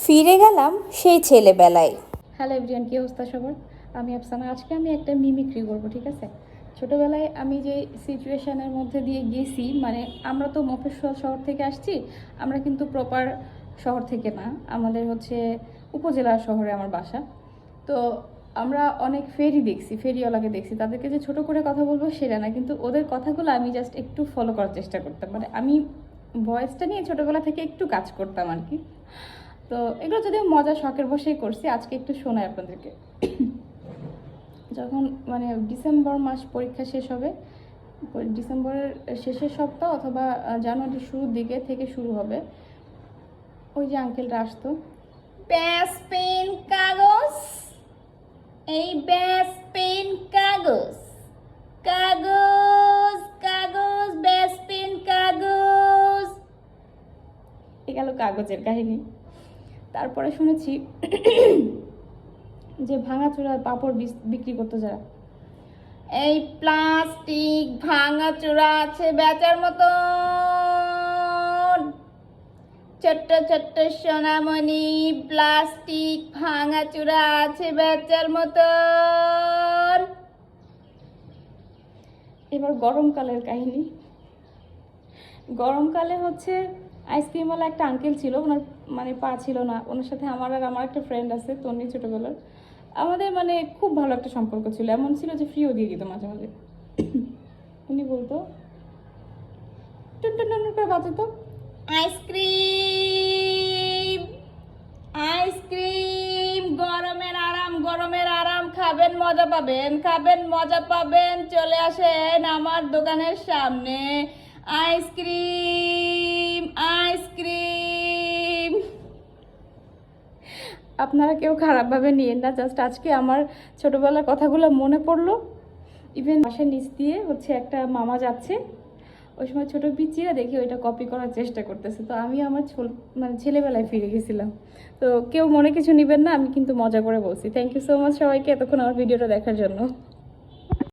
ফিরে গেলাম সেই ছেলেবেলায়। হ্যালো এভরিওয়ান, কী অবস্থা সবার? আমি আফসানা। আজকে আমি একটা মিমিক্রি করবো, ঠিক আছে? ছোটোবেলায় আমি যে সিচুয়েশানের মধ্যে দিয়ে গেছি, মানে আমরা তো মফস্বল শহর থেকে আসছি, আমরা কিন্তু প্রপার শহর থেকে না, আমাদের হচ্ছে উপজেলা শহরে আমার বাসা। তো আমরা অনেক ফেরি দেখছি, ফেরিওয়ালাকে দেখছি, তাদেরকে যে ছোট করে কথা বলবো সেটা না, কিন্তু ওদের কথাগুলো আমি জাস্ট একটু ফলো করার চেষ্টা করতাম। মানে আমি ভয়েসটা নিয়ে ছোটোবেলা থেকে একটু কাজ করতাম আর কি। তো এগুলো যদিও মজা শখের বসেই করছি, আজকে একটু শোনাই আপনাদেরকে। যখন মানে ডিসেম্বর মাস পরীক্ষা শেষ হবে, ডিসেম্বরের শেষের সপ্তাহ অথবা জানুয়ারির শুরুর দিকে থেকে শুরু হবে, ওই যে আঙ্কেলটা আসতো, ব্যাস পেন কাগজ, এই ব্যাস পেন কাগজ, কাগজ কাগজ ব্যাস পেন কাগজ। এ গেল কাগজের কাহিনী। তারপরে শুনেছি যে ভাঙাচোরা পাপড় বিক্রি করতো যারা, এই প্লাস্টিক ভাঙাচোরা আছে বেচার মতন, ছোট্ট ছোট্ট সোনামণি প্লাস্টিক ভাঙাচোরা আছে বেচার মতন। এবার গরমকালের কাহিনী। গরমকালে হচ্ছে আইসক্রিমওয়ালা একটা আঙ্কেল ছিল, ওনার মানে পা ছিল না, ওনার সাথে আমার আর আমার একটা ফ্রেন্ড আছে তন্নি, ছোটোবেলার আমাদের মানে খুব ভালো একটা সম্পর্ক ছিল, এমন ছিল যে ফ্রিও দিয়ে দিত মাঝে মাঝে। উনি বলতো টুন টুন টুন করে বাজাতো, আইসক্রিম আইসক্রিম, গরমের আরাম গরমের আরাম, খাবেন মজা পাবেন, খাবেন মজা পাবেন, চলে আসেন আমার দোকানের সামনে, আইসক্রিম আইসক্রিম। আপনারা কেউ খারাপভাবে নিয়েন না, জাস্ট আজকে আমার ছোটোবেলার কথাগুলো মনে পড়লো। ইভেন বাসার নিচ দিয়ে হচ্ছে একটা মামা যাচ্ছে, ওই সময় ছোটো পিচ্চিরা দেখি ওইটা কপি করার চেষ্টা করতেছে, তো আমি আমার মানে ছেলেবেলায় ফিরে গেছিলাম। তো কেউ মনে কিছু নেবেন না, আমি কিন্তু মজা করে বলছি। থ্যাংক ইউ সো মাচ সবাইকে এতক্ষণ আমার ভিডিওটা দেখার জন্য।